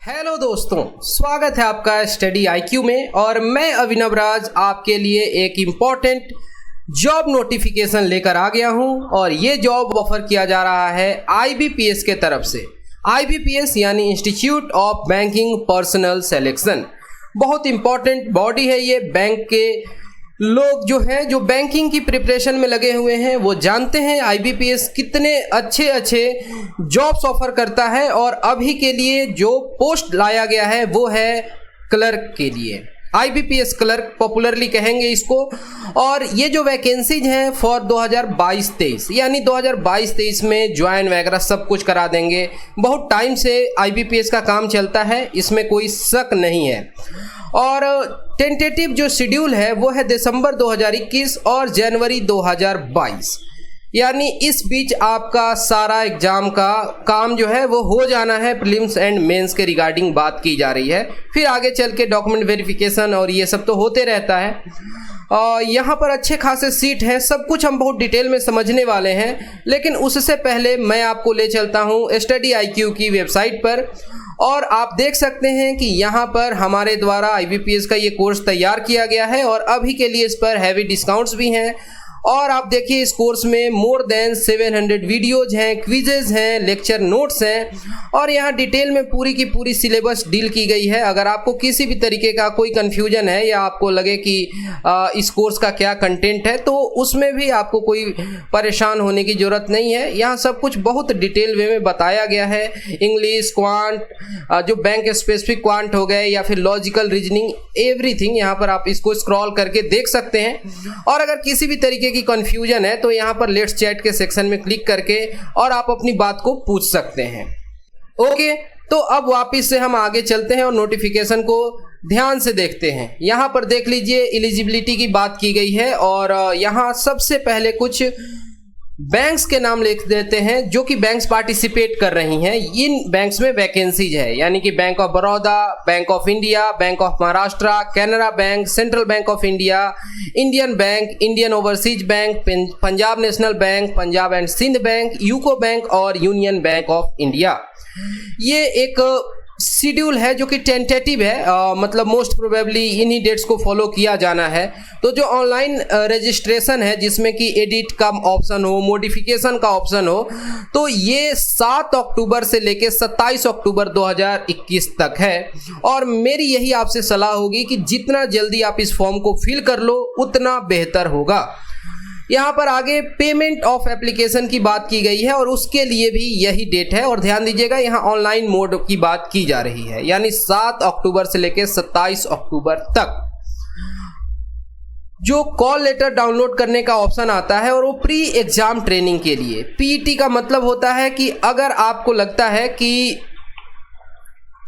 Hello दोस्तों, स्वागत है आपका स्टडी आईक्यू में। और मैं अभिनव राज आपके लिए एक इम्पॉर्टेंट जॉब नोटिफिकेशन लेकर आ गया हूं। और ये जॉब ऑफर किया जा रहा है IBPS के तरफ से। IBPS यानी institute of banking personal selection. बहुत इम्पॉर्टेंट बॉडी है ये। बैंक के लोग जो हैं, जो बैंकिंग की प्रिपरेशन में लगे हुए हैं, वो जानते हैं IBPS कितने अच्छे जॉब्स ऑफर करता है। और अभी के लिए जो पोस्ट लाया गया है वो है क्लर्क के लिए। IBPS क्लर्क पॉपुलरली कहेंगे इसको। और ये जो वैकेंसीज हैं फॉर 2022-23 यानी 2022-23 में ज्वाइन वगैरह सब कुछ करा देंगे। बहुत टाइम से IBPS का काम चलता है, इसमें कोई शक नहीं है। और टेंटेटिव जो शेड्यूल है वो है दिसंबर 2021 और जनवरी 2022। यानी इस बीच आपका सारा एग्जाम का काम जो है वो हो जाना है। प्रीलिम्स एंड मेंस के रिगार्डिंग बात की जा रही है। फिर आगे चल के डॉक्यूमेंट वेरिफिकेशन और ये सब तो होते रहता है। और यहाँ पर अच्छे खासे सीट हैं, सब कुछ हम बहुत डिटेल में समझने वाले हैं। लेकिन उससे पहले मैं आपको ले चलता हूँ स्टडी IQ की वेबसाइट पर। और आप देख सकते हैं कि यहाँ पर हमारे द्वारा IBPS का ये कोर्स तैयार किया गया है और अभी के लिए इस पर हैवी डिस्काउंट्स भी हैं। और आप देखिए इस कोर्स में मोर देन 700 वीडियोज हैं, क्विजेज हैं, लेक्चर नोट्स हैं। और यहाँ डिटेल में पूरी की पूरी सिलेबस डील की गई है। अगर आपको किसी भी तरीके का कोई कन्फ्यूजन है या आपको लगे कि इस कोर्स का क्या कंटेंट है, तो उसमें भी आपको कोई परेशान होने की ज़रूरत नहीं है। यहाँ सब कुछ बहुत डिटेल वे में बताया गया है। इंग्लिश, क्वांट, जो बैंक स्पेसिफिक क्वांट हो गए या फिर लॉजिकल रीजनिंग, एवरीथिंग यहाँ पर आप इसको स्क्रॉल करके देख सकते हैं। और अगर किसी भी तरीके की कंफ्यूजन है तो यहाँ पर लेट्स चैट के सेक्शन में क्लिक करके और आप अपनी बात को पूछ सकते हैं। ओके, तो अब वापस से हम आगे चलते हैं और नोटिफिकेशन को ध्यान से देखते हैं। यहाँ पर देख लीजिए एलिजिबिलिटी की बात की गई है। और यहाँ सबसे पहले कुछ बैंक्स के नाम लिख देते हैं जो कि बैंक्स पार्टिसिपेट कर रही हैं। इन बैंक्स में वैकेंसीज है, यानी कि bank of Baroda, bank of India, bank of Maharashtra, Canara bank, central bank of India, Indian bank, Indian overseas bank, Punjab national bank, Punjab and Sindh bank, UCO bank और यूनियन बैंक ऑफ इंडिया। ये एक शेड्यूल है जो कि टेंटेटिव है, मतलब मोस्ट प्रोबेबली इन्हीं dates को फॉलो किया जाना है। तो जो ऑनलाइन रजिस्ट्रेशन है जिसमें कि एडिट का ऑप्शन हो, मॉडिफिकेशन का ऑप्शन हो, तो ये 7 अक्टूबर से लेकर 27 अक्टूबर 2021 तक है। और मेरी यही आपसे सलाह होगी कि जितना जल्दी आप इस फॉर्म को फिल कर लो उतना बेहतर होगा। यहाँ पर आगे पेमेंट ऑफ एप्लीकेशन की बात की गई है और उसके लिए भी यही डेट है। और ध्यान दीजिएगा यहाँ ऑनलाइन मोड की बात की जा रही है, यानी 7 अक्टूबर से लेकर 27 अक्टूबर तक। जो कॉल लेटर डाउनलोड करने का ऑप्शन आता है और वो प्री एग्जाम ट्रेनिंग के लिए। PET का मतलब होता है कि अगर आपको लगता है कि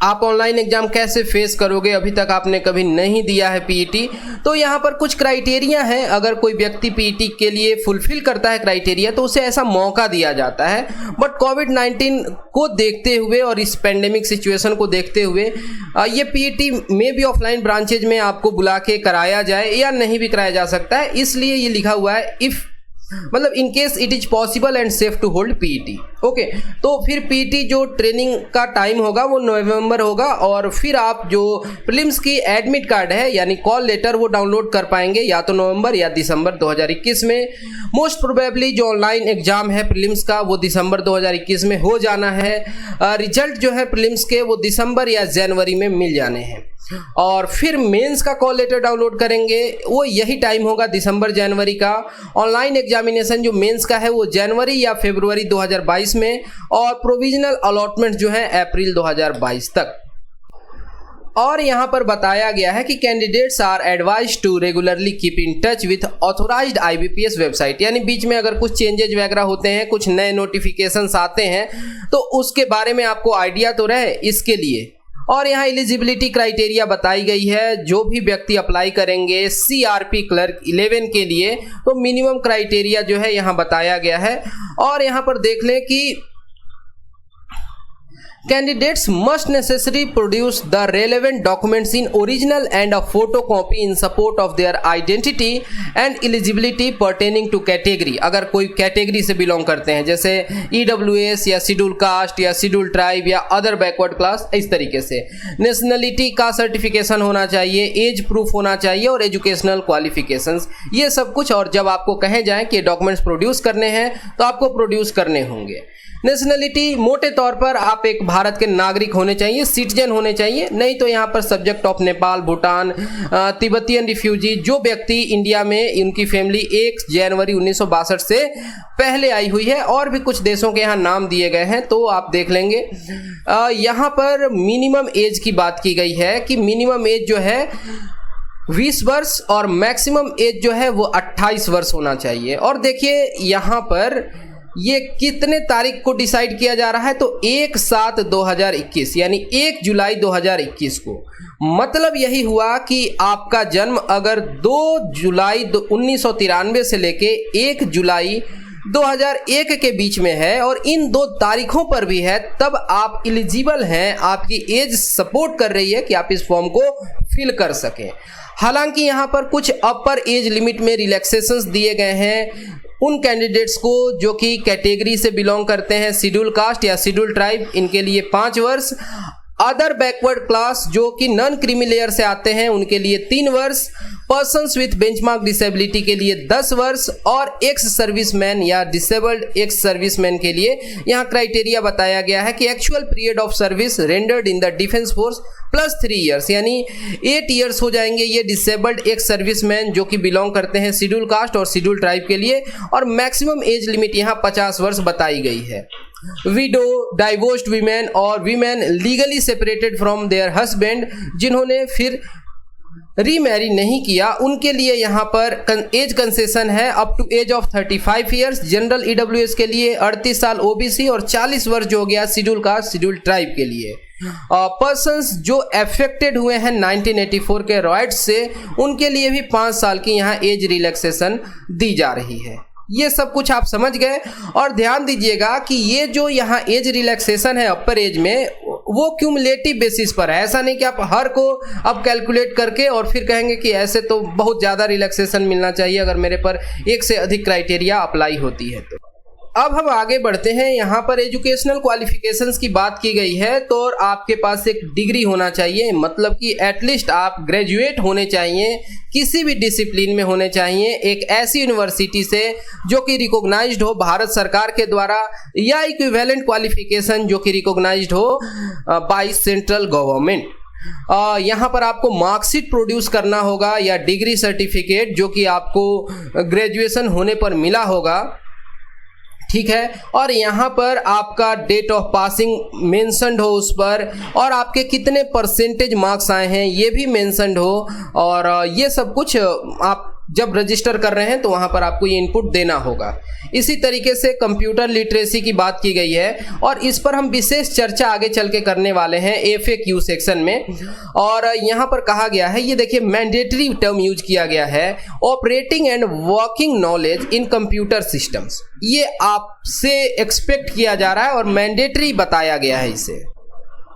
आप ऑनलाइन एग्जाम कैसे फेस करोगे, अभी तक आपने कभी नहीं दिया है PET, तो यहाँ पर कुछ क्राइटेरिया है। अगर कोई व्यक्ति PET के लिए फुलफिल करता है क्राइटेरिया तो उसे ऐसा मौका दिया जाता है। बट कोविड-19 को देखते हुए और इस पेंडेमिक सिचुएशन को देखते हुए ये PET में भी ऑफलाइन ब्रांचेज में आपको बुला के कराया जाए या नहीं भी कराया जा सकता है। इसलिए ये लिखा हुआ है इफ़, मतलब in case it is possible and safe to hold PET। Okay, तो फिर PET जो ट्रेनिंग का टाइम होगा वो नवंबर होगा। और फिर आप जो प्रीलिम्स की एडमिट कार्ड है यानी कॉल लेटर वो डाउनलोड कर पाएंगे या तो नवंबर या दिसंबर 2021 में। मोस्ट प्रोबेबली जो ऑनलाइन एग्जाम है प्रीलिम्स का वो दिसंबर 2021 में हो जाना है। रिजल्ट जो है प्रीलिम्स के वो दिसंबर या जनवरी में मिल जाने हैं। और फिर मेंस का कॉल लेटर डाउनलोड करेंगे, वो यही टाइम होगा दिसंबर जनवरी का। ऑनलाइन एग्जामिनेशन जो मेंस का है वो जनवरी या फरवरी 2022 में। और प्रोविजनल अलॉटमेंट जो है अप्रैल 2022 तक। और यहाँ पर बताया गया है कि candidates are advised to regularly keep in touch with authorised IBPS website. यानी बीच में अगर कुछ चेंजेज वगैरह होते हैं, कुछ नए नोटिफिकेशंस आते हैं, तो उसके बारे में आपको आइडिया तो रहे इसके लिए। और यहाँ एलिजिबिलिटी क्राइटेरिया बताई गई है। जो भी व्यक्ति अप्लाई करेंगे CRP क्लर्क 11 के लिए, तो मिनिमम क्राइटेरिया जो है यहाँ बताया गया है। और यहाँ पर देख लें कि Candidates must necessarily produce the relevant documents in original and a photocopy in support of their identity and eligibility pertaining to category. अगर कोई कैटेगरी से बिलोंग करते हैं जैसे EWS या शेड्यूल कास्ट या शेड्यूल ट्राइब या अदर बैकवर्ड क्लास, इस तरीके से नेशनलिटी का सर्टिफिकेशन होना चाहिए, एज प्रूफ होना चाहिए और एजुकेशनल क्वालिफिकेशंस, ये सब कुछ। और जब आपको कहे जाए कि डॉक्यूमेंट्स प्रोड्यूस करने हैं तो आपको प्रोड्यूस करने होंगे। नेशनलिटी मोटे तौर पर आप एक भारत के नागरिक होने चाहिए, सिटीजन होने चाहिए, नहीं तो यहाँ पर subject of Nepal, Bhutan, Tibetan refugee, जो व्यक्ति इंडिया में उनकी फैमिली 1 जनवरी 1962 से पहले आई हुई है, और भी कुछ देशों के यहाँ नाम दिए गए हैं तो आप देख लेंगे। यहाँ पर मिनिमम एज की बात की गई है कि मिनिमम एज जो है 20 वर्ष और मैक्सिमम एज जो है वो 28 वर्ष होना चाहिए। और देखिए यहाँ पर ये कितने तारीख को डिसाइड किया जा रहा है, तो 1/7/2021 यानी 1 जुलाई 2021 को। मतलब यही हुआ कि आपका जन्म अगर 2 जुलाई 1993 से लेके 1 जुलाई 2001 के बीच में है और इन 2 तारीखों पर भी है, तब आप एलिजिबल हैं, आपकी एज सपोर्ट कर रही है कि आप इस फॉर्म को फिल कर सकें। हालांकि यहाँ पर कुछ अपर एज लिमिट में रिलैक्सेशंस दिए गए हैं उन कैंडिडेट्स को जो कि कैटेगरी से बिलोंग करते हैं, शेड्यूल कास्ट या शेड्यूल ट्राइब, इनके लिए 5 वर्ष, अदर बैकवर्ड क्लास जो कि नॉन क्रीमी लेयर से आते हैं उनके लिए 3 वर्ष, पर्सन्स विथ बेंचमार्क डिसेबिलिटी के लिए 10 वर्ष और एक्स सर्विसमैन या डिसेबल्ड एक्स सर्विसमैन के लिए यहाँ क्राइटेरिया बताया गया है कि actual period of service rendered in the defence force plus 3 years, यानी 8 ईयर्स हो जाएंगे ये डिसेबल्ड एक्स सर्विसमैन जो कि बिलोंग करते हैं शेड्यूल कास्ट और शेड्यूल ट्राइब के लिए। और मैक्सिमम एज लिमिट यहाँ 50 वर्ष बताई गई है। विडो, डाइवोर्स्ड वीमेन और women legally separated from their husband, जिन्होंने फिर रीमैरी नहीं किया, उनके लिए यहाँ पर एज कंसेशन है up to age of 35 years. General EWS के लिए 38 साल OBC और 40 वर्ष जो हो गया शेड्यूल कास्ट शेड्यूल ट्राइब के लिए। पर्सन्स जो अफेक्टेड हुए हैं 1984 के रॉयट्स से, उनके लिए भी 5 साल की यहाँ एज रिलैक्सेशन दी जा रही है। ये सब कुछ आप समझ गए। और ध्यान दीजिएगा कि ये जो यहाँ एज रिलैक्सेशन है अपर एज में, वो क्यूमुलेटिव बेसिस पर है। ऐसा नहीं कि आप हर को अब कैलकुलेट करके और फिर कहेंगे कि ऐसे तो बहुत ज़्यादा रिलैक्सेशन मिलना चाहिए अगर मेरे पर एक से अधिक क्राइटेरिया अप्लाई होती है तो। अब हम आगे बढ़ते हैं। यहाँ पर एजुकेशनल क्वालिफिकेशंस की बात की गई है, तो और आपके पास एक डिग्री होना चाहिए, मतलब कि एटलीस्ट आप ग्रेजुएट होने चाहिए, किसी भी डिसिप्लिन में होने चाहिए, एक ऐसी यूनिवर्सिटी से जो कि रिकॉग्नाइज्ड हो भारत सरकार के द्वारा, या इक्विवेलेंट क्वालिफिकेशन जो कि रिकॉग्नाइज्ड हो बाय सेंट्रल गवर्नमेंट। यहाँ पर आपको मार्कशीट प्रोड्यूस करना होगा या डिग्री सर्टिफिकेट जो कि आपको ग्रेजुएशन होने पर मिला होगा, ठीक है। और यहाँ पर आपका डेट ऑफ पासिंग मेंशन्ड हो उस पर, और आपके कितने परसेंटेज मार्क्स आए हैं ये भी मेंशन्ड हो। और ये सब कुछ आप जब रजिस्टर कर रहे हैं तो वहाँ पर आपको ये इनपुट देना होगा। इसी तरीके से कंप्यूटर लिटरेसी की बात की गई है और इस पर हम विशेष चर्चा आगे चल के करने वाले हैं FAQ सेक्शन में। और यहाँ पर कहा गया है, ये देखिए मैंडेटरी टर्म यूज किया गया है, operating and working knowledge in computer systems. ये आपसे एक्सपेक्ट किया जा रहा है और मैंडेटरी बताया गया है इसे।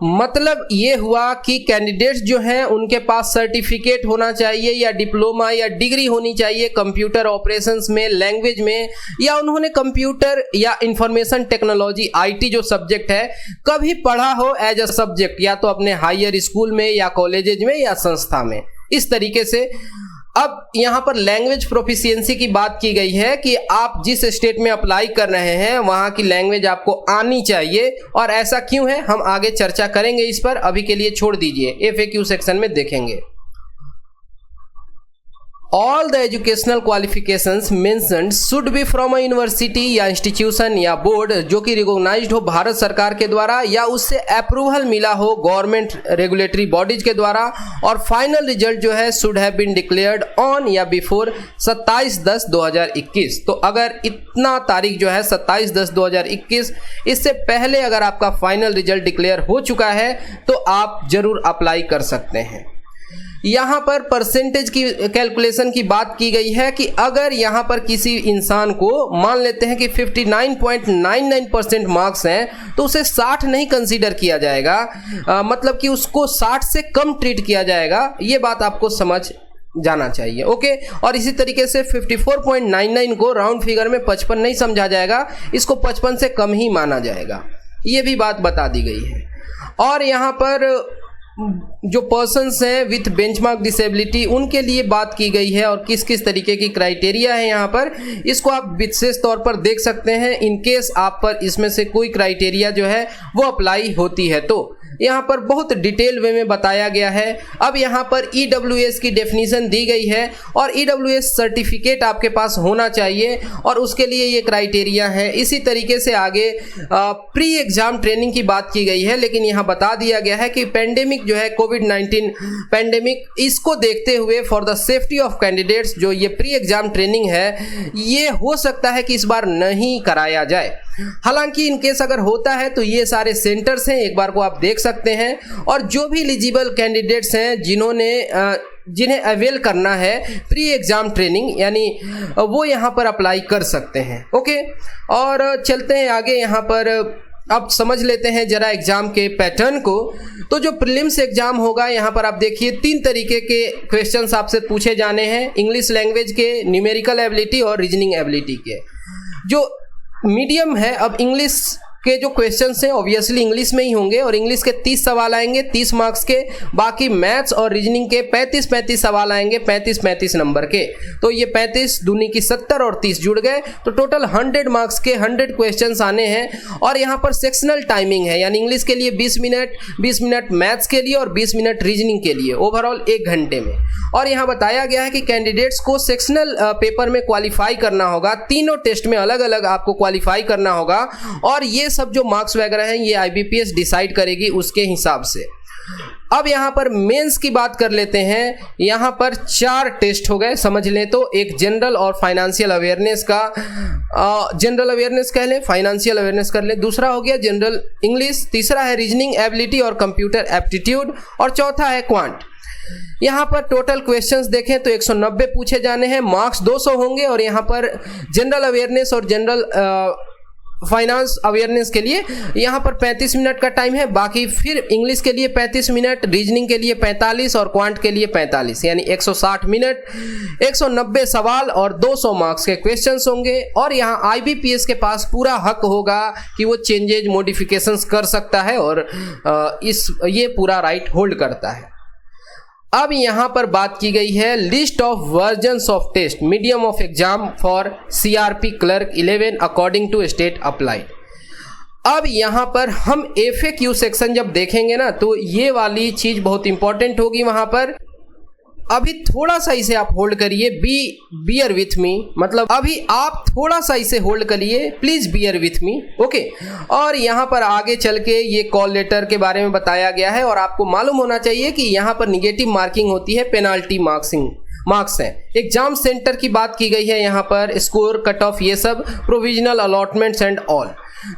मतलब ये हुआ कि कैंडिडेट्स जो हैं उनके पास सर्टिफिकेट होना चाहिए या डिप्लोमा या डिग्री होनी चाहिए कंप्यूटर ऑपरेशंस में, लैंग्वेज में, या उन्होंने कंप्यूटर या इंफॉर्मेशन टेक्नोलॉजी IT जो सब्जेक्ट है कभी पढ़ा हो एज अ सब्जेक्ट, या तो अपने हायर स्कूल में या कॉलेजेज में या संस्था में, इस तरीके से। अब यहाँ पर लैंग्वेज प्रोफिशिएंसी की बात की गई है कि आप जिस स्टेट में अप्लाई कर रहे हैं वहाँ की लैंग्वेज आपको आनी चाहिए, और ऐसा क्यों है हम आगे चर्चा करेंगे इस पर, अभी के लिए छोड़ दीजिए, FAQ सेक्शन में देखेंगे। All the educational qualifications mentioned should be from a university या इंस्टीट्यूशन या बोर्ड जो कि रिकॉग्नाइज्ड हो भारत सरकार के द्वारा या उससे अप्रूवल मिला हो गवर्नमेंट रेगुलेटरी बॉडीज के द्वारा, और फाइनल रिजल्ट जो है should have been declared on या बिफोर 27/10/2021। तो अगर इतना तारीख जो है 27/10/2021, इससे पहले अगर आपका फाइनल रिजल्ट डिक्लेयर हो चुका है तो आप जरूर अप्लाई कर सकते हैं। यहाँ पर परसेंटेज की कैलकुलेशन की बात की गई है कि अगर यहाँ पर किसी इंसान को मान लेते हैं कि 59.99% मार्क्स हैं तो उसे 60 नहीं कंसीडर किया जाएगा, मतलब कि उसको 60 से कम ट्रीट किया जाएगा। ये बात आपको समझ जाना चाहिए। ओके, और इसी तरीके से 54.99 को राउंड फिगर में 55 नहीं समझा जाएगा, इसको 55 से कम ही माना जाएगा। ये भी बात बता दी गई है। और यहाँ पर जो पर्सन्स हैं विथ बेंचमार्क डिसेबिलिटी उनके लिए बात की गई है और किस किस तरीके की क्राइटेरिया है यहाँ पर, इसको आप विशेष तौर पर देख सकते हैं इन केस आप पर इसमें से कोई क्राइटेरिया जो है वो अप्लाई होती है। तो यहाँ पर बहुत डिटेल वे में बताया गया है। अब यहाँ पर EWS की डेफिनेशन दी गई है और EWS सर्टिफिकेट आपके पास होना चाहिए और उसके लिए ये क्राइटेरिया है। इसी तरीके से आगे प्री एग्जाम ट्रेनिंग की बात की गई है, लेकिन यहाँ बता दिया गया है कि पेंडेमिक जो है कोविड-19 पेंडेमिक, इसको देखते हुए for the safety of candidates जो ये प्री एग्जाम ट्रेनिंग है ये हो सकता है कि इस बार नहीं कराया जाए। हालांकि इनकेस अगर होता है तो ये सारे सेंटर्स हैं, एक बार को आप देख सकते हैं और जो भी एलिजिबल कैंडिडेट्स हैं जिन्हें अवेल करना है प्री एग्जाम ट्रेनिंग यानी वो यहाँ पर अप्लाई कर सकते हैं। ओके, और चलते हैं आगे। यहाँ पर अब समझ लेते हैं जरा एग्जाम के पैटर्न को। तो जो प्रीलिम्स एग्जाम होगा यहाँ पर आप देखिए 3 तरीके के क्वेश्चंस आपसे पूछे जाने हैं, इंग्लिश लैंग्वेज के, न्यूमेरिकल एबिलिटी और रीजनिंग एबिलिटी के। जो मीडियम है, अब इंग्लिश के जो क्वेश्चंस हैं ऑब्वियसली इंग्लिश में ही होंगे और इंग्लिश के 30 सवाल आएंगे 30 मार्क्स के, बाकी मैथ्स और रीजनिंग के 35-35 सवाल आएंगे 35-35 नंबर के। तो ये 35 दूनी की 70 और 30 जुड़ गए तो टोटल 100 मार्क्स के 100 क्वेश्चंस आने हैं। और यहाँ पर सेक्शनल टाइमिंग है, यानी इंग्लिश के लिए 20 मिनट मैथ्स के लिए और 20 मिनट रीजनिंग के लिए, ओवरऑल 1 घंटे में। और यहाँ बताया गया है कि कैंडिडेट्स को सेक्शनल पेपर में क्वालिफाई करना होगा, तीनों टेस्ट में अलग अलग आपको क्वालिफाई करना होगा और ये सब जो मार्क्स वगैरह हैं ये IBPS डिसाइड करेगी उसके हिसाब से। अब यहाँ पर मेंस की बात कर लेते हैं। यहाँ पर 4 टेस्ट हो गए समझ लें तो, एक जनरल और फाइनेंशियल अवेयरनेस का, जनरल अवेयरनेस कह लें, फाइनेंशियल अवेयरनेस कर लें, दूसरा हो गया जनरल इंग्लिश, तीसरा है रीजनिंग एबिलिटी और कंप्यूटर एप्टीट्यूड और चौथा है क्वांट। यहाँ पर टोटल क्वेश्चंस देखें तो 190 पूछे जाने हैं, मार्क्स 200 होंगे और यहाँ पर जनरल अवेयरनेस और जनरल फाइनेंस अवेयरनेस के लिए यहाँ पर 35 मिनट का टाइम है, बाकी फिर इंग्लिश के लिए 35 मिनट, रीजनिंग के लिए 45 और क्वांट के लिए 45, यानी 160 मिनट, 190 सवाल और 200 मार्क्स के क्वेश्चंस होंगे। और यहाँ IBPS के पास पूरा हक होगा कि वो चेंजेज मॉडिफिकेशंस कर सकता है और ये पूरा राइट होल्ड करता है। अब यहाँ पर बात की गई है list of versions of test medium of exam for CRP clerk 11 according to state applied. अब यहाँ पर हम FAQ सेक्शन जब देखेंगे ना तो ये वाली चीज बहुत इंपॉर्टेंट होगी वहां पर। अभी थोड़ा सा इसे आप होल्ड करिए, बियर विथ मी, मतलब अभी आप थोड़ा सा इसे होल्ड करिए, please bear with me. Okay, और यहाँ पर आगे चल के ये कॉल लेटर के बारे में बताया गया है और आपको मालूम होना चाहिए कि यहाँ पर निगेटिव मार्किंग होती है, पेनाल्टी मार्क्स हैं। एग्जाम सेंटर की बात की गई है, यहाँ पर स्कोर, कट ऑफ, ये सब, प्रोविजनल अलॉटमेंट्स एंड ऑल।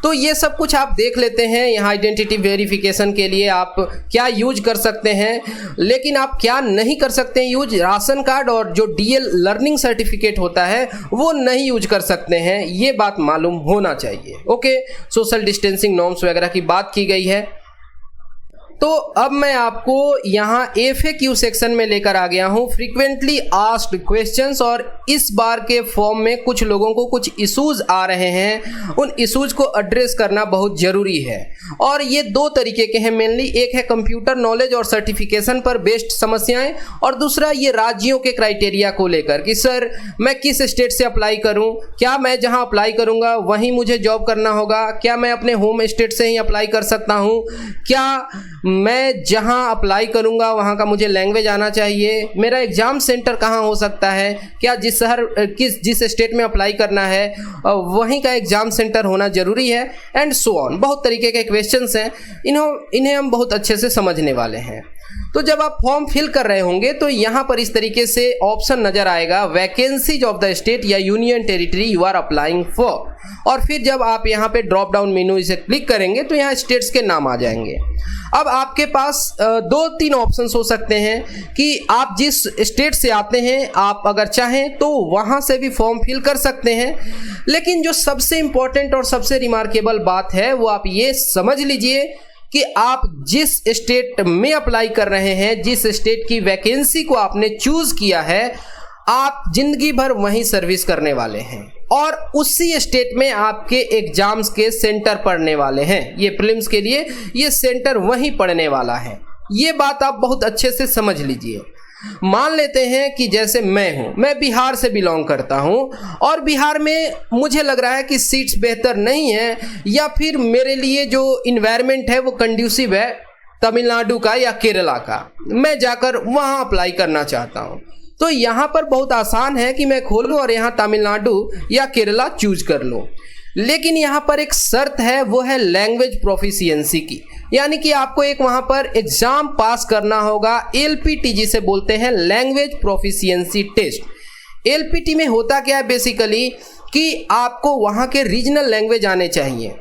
तो ये सब कुछ आप देख लेते हैं। यहाँ आइडेंटिटी वेरिफिकेशन के लिए आप क्या यूज कर सकते हैं, लेकिन आप क्या नहीं कर सकते हैं यूज, राशन कार्ड और जो DL लर्निंग सर्टिफिकेट होता है वो नहीं यूज कर सकते हैं, ये बात मालूम होना चाहिए। ओके, सोशल डिस्टेंसिंग नॉर्म्स वगैरह की बात की गई है। तो अब मैं आपको यहाँ FAQ सेक्शन में लेकर आ गया हूँ, फ्रीक्वेंटली आस्क्ड क्वेश्चंस, और इस बार के फॉर्म में कुछ लोगों को कुछ इश्यूज आ रहे हैं, उन इश्यूज को एड्रेस करना बहुत जरूरी है। और ये 2 तरीके के हैं मेनली, एक है कंप्यूटर नॉलेज और सर्टिफिकेशन पर बेस्ड समस्याएं और दूसरा ये राज्यों के क्राइटेरिया को लेकर कि सर मैं किस स्टेट से अप्लाई करूं, क्या मैं जहां अप्लाई करूंगा वहीं मुझे जॉब करना होगा, क्या मैं अपने होम स्टेट से ही अप्लाई कर सकता हूं, क्या मैं जहां अप्लाई करूंगा वहां का मुझे लैंग्वेज आना चाहिए, मेरा एग्जाम सेंटर कहां हो सकता है, क्या जिस स्टेट में अप्लाई करना है वहीं का एग्जाम सेंटर होना जरूरी है, एंड सो ऑन। बहुत तरीके के क्वेश्चंस हैं, इन्हें हम बहुत अच्छे से समझने वाले हैं। तो जब आप फॉर्म फिल कर रहे होंगे तो यहाँ पर इस तरीके से ऑप्शन नजर आएगा, वैकेंसीज ऑफ द स्टेट या union territory you are applying for. और फिर जब आप यहाँ पे ड्रॉप डाउन मेनू इसे क्लिक करेंगे तो यहाँ स्टेट्स के नाम आ जाएंगे। अब आपके पास 2-3 ऑप्शंस हो सकते हैं कि आप जिस स्टेट से आते हैं, आप अगर चाहें तो वहाँ से भी फॉर्म फिल कर सकते हैं। लेकिन जो सबसे इम्पोर्टेंट और सबसे रिमार्केबल बात है वो आप ये समझ लीजिए कि आप जिस स्टेट में अप्लाई कर रहे हैं, जिस स्टेट की वैकेंसी को आपने चूज किया है, आप जिंदगी भर वहीं सर्विस करने वाले हैं और उसी स्टेट में आपके एग्जाम्स के सेंटर पड़ने वाले हैं। ये प्रीलिम्स के लिए ये सेंटर वहीं पड़ने वाला है। ये बात आप बहुत अच्छे से समझ लीजिए। मान लेते हैं कि जैसे मैं बिहार से बिलोंग करता हूं और बिहार में मुझे लग रहा है कि सीट्स बेहतर नहीं है या फिर मेरे लिए जो इन्वायरमेंट है वो कंड्यूसिव है तमिलनाडु का या केरला का, मैं जाकर वहां अप्लाई करना चाहता हूं। तो यहाँ पर बहुत आसान है कि मैं खोलूं और यहाँ तमिलनाडु या केरला चूज कर लूं। लेकिन यहाँ पर एक शर्त है, वो है लैंग्वेज प्रोफिशिएंसी की, यानी कि आपको एक वहाँ पर एग्जाम पास करना होगा। LPT जिसे बोलते हैं, लैंग्वेज प्रोफिशिएंसी टेस्ट। LPT में होता क्या है बेसिकली कि आपको वहाँ के रीजनल लैंग्वेज आने चाहिए।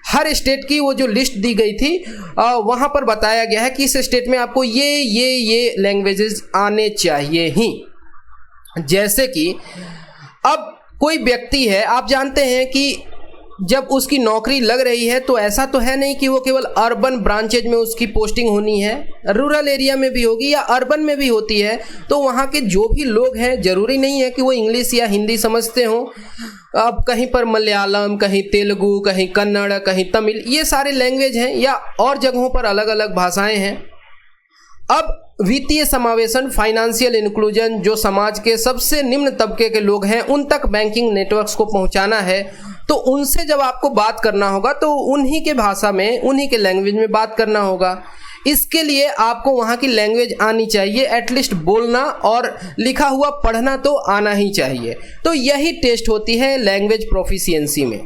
हर स्टेट की वो जो लिस्ट दी गई थी वहाँ पर बताया गया है कि इस स्टेट में आपको ये लैंग्वेजेस आने चाहिए ही। जैसे कि अब कोई व्यक्ति है, आप जानते हैं कि जब उसकी नौकरी लग रही है तो ऐसा तो है नहीं कि वो केवल अर्बन ब्रांचेज में उसकी पोस्टिंग होनी है, रूरल एरिया में भी होगी या अर्बन में भी होती है। तो वहाँ के जो भी लोग हैं, ज़रूरी नहीं है कि वो इंग्लिश या हिंदी समझते हों। अब कहीं पर मलयालम, कहीं तेलुगु, कहीं कन्नड़, कहीं तमिल, ये सारे लैंग्वेज हैं या और जगहों पर अलग अलग भाषाएं हैं। अब वित्तीय समावेशन, फाइनेंशियल इंक्लूजन, जो समाज के सबसे निम्न तबके के लोग हैं उन तक बैंकिंग नेटवर्क्स को पहुंचाना है, तो उनसे जब आपको बात करना होगा तो उन्हीं के भाषा में, उन्हीं के लैंग्वेज में बात करना होगा। इसके लिए आपको वहाँ की लैंग्वेज आनी चाहिए, एटलीस्ट बोलना और लिखा हुआ पढ़ना तो आना ही चाहिए। तो यही टेस्ट होती है लैंग्वेज प्रोफिशिएंसी में।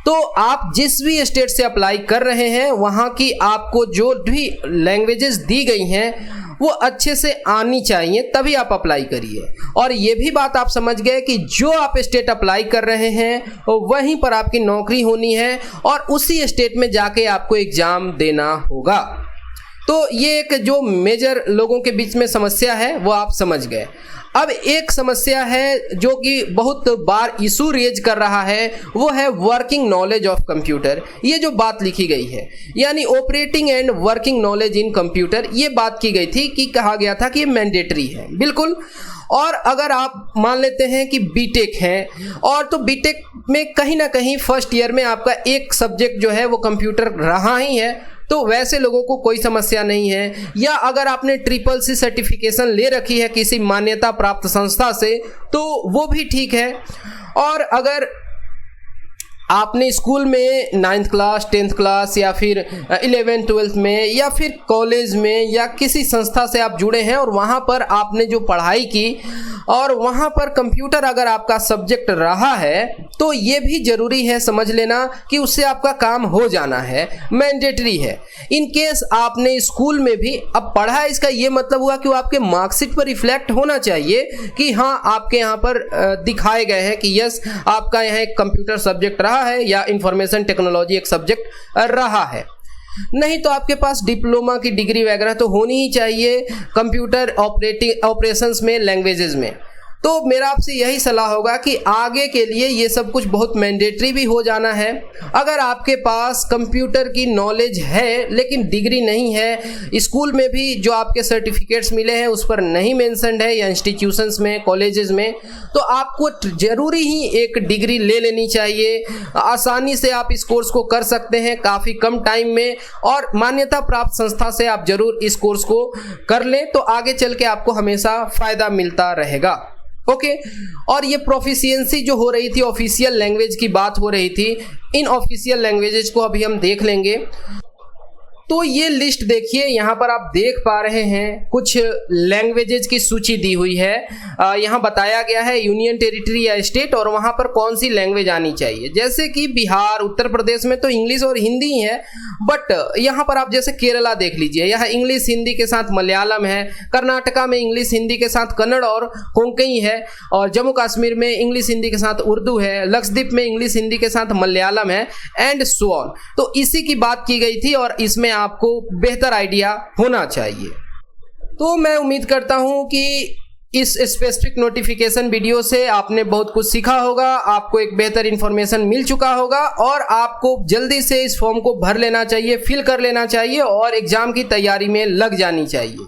तो आप जिस भी स्टेट से अप्लाई कर रहे हैं वहाँ की आपको जो भी लैंग्वेजेस दी गई हैं वो अच्छे से आनी चाहिए, तभी आप अप्लाई करिए। और ये भी बात आप समझ गए कि जो आप स्टेट अप्लाई कर रहे हैं वहीं पर आपकी नौकरी होनी है और उसी स्टेट में जाके आपको एग्जाम देना होगा। तो ये एक जो मेजर लोगों के बीच में समस्या है वो आप समझ गए। अब एक समस्या है जो कि बहुत बार इशू रेज कर रहा है, वो है वर्किंग नॉलेज ऑफ कंप्यूटर। ये जो बात लिखी गई है, यानी operating and working knowledge in computer, ये बात की गई थी कि कहा गया था कि ये मैंडेटरी है, बिल्कुल। और अगर आप मान लेते हैं कि बीटेक है और तो बीटेक में कहीं ना कहीं फर्स्ट ईयर में आपका एक सब्जेक्ट जो है वो कंप्यूटर रहा ही है, तो वैसे लोगों को कोई समस्या नहीं है। या अगर आपने CCC सर्टिफिकेशन ले रखी है किसी मान्यता प्राप्त संस्था से तो वो भी ठीक है। और अगर आपने स्कूल में 9th क्लास, 10th क्लास या फिर 11th 12th में या फिर कॉलेज में या किसी संस्था से आप जुड़े हैं और वहाँ पर आपने जो पढ़ाई की और वहाँ पर कंप्यूटर अगर आपका सब्जेक्ट रहा है तो ये भी ज़रूरी है समझ लेना कि उससे आपका काम हो जाना है, मैंडेटरी है। इन केस आपने स्कूल में भी अब पढ़ा है, इसका ये मतलब हुआ कि वो आपके मार्कशीट पर रिफ्लेक्ट होना चाहिए कि हाँ आपके यहाँ पर दिखाए गए हैं कि यस आपका यहाँ एक कंप्यूटर सब्जेक्ट रहा है या इंफॉर्मेशन टेक्नोलॉजी एक सब्जेक्ट रहा है। नहीं तो आपके पास डिप्लोमा की डिग्री वगैरह तो होनी ही चाहिए कंप्यूटर ऑपरेशंस में, लैंग्वेजेस में। तो मेरा आपसे यही सलाह होगा कि आगे के लिए ये सब कुछ बहुत मैंडेटरी भी हो जाना है। अगर आपके पास कंप्यूटर की नॉलेज है लेकिन डिग्री नहीं है, स्कूल में भी जो आपके सर्टिफिकेट्स मिले हैं उस पर नहीं मेंशन्ड है या इंस्टीट्यूशंस में, कॉलेजेस में, तो आपको जरूरी ही एक डिग्री ले लेनी चाहिए। आसानी से आप इस कोर्स को कर सकते हैं काफ़ी कम टाइम में और मान्यता प्राप्त संस्था से आप जरूर इस कोर्स को कर लें, तो आगे चल के आपको हमेशा फ़ायदा मिलता रहेगा। ओके और ये प्रोफिशिएंसी जो हो रही थी, ऑफिशियल लैंग्वेज की बात हो रही थी, इन ऑफिशियल लैंग्वेजेस को अभी हम देख लेंगे। तो ये लिस्ट देखिए, यहाँ पर आप देख पा रहे हैं कुछ लैंग्वेजेज की सूची दी हुई है। यहाँ बताया गया है यूनियन टेरिटरी या स्टेट और वहाँ पर कौन सी लैंग्वेज आनी चाहिए। जैसे कि बिहार, उत्तर प्रदेश में तो इंग्लिश और हिंदी ही है, बट यहाँ पर आप जैसे केरला देख लीजिए, यहाँ इंग्लिश हिंदी के साथ मलयालम है। कर्नाटका में इंग्लिश हिंदी के साथ कन्नड़ और कोंकणी है, और जम्मू कश्मीर में इंग्लिश हिंदी के साथ उर्दू है। लक्षद्वीप में इंग्लिश हिंदी के साथ मलयालम है, एंड सो ऑन। तो इसी की बात की गई थी और इसमें आपको बेहतर आइडिया होना चाहिए। तो मैं उम्मीद करता हूं कि इस स्पेसिफिक नोटिफिकेशन वीडियो से आपने बहुत कुछ सीखा होगा, आपको एक बेहतर इंफॉर्मेशन मिल चुका होगा और आपको जल्दी से इस फॉर्म को भर लेना चाहिए, फिल कर लेना चाहिए और एग्जाम की तैयारी में लग जानी चाहिए।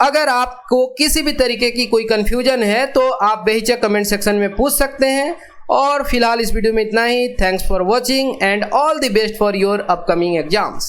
अगर आपको किसी भी तरीके की कोई कंफ्यूजन है तो आप बेहिचक कमेंट सेक्शन में पूछ सकते हैं। और फिलहाल इस वीडियो में इतना ही। Thanks for watching and all the best for your upcoming exams.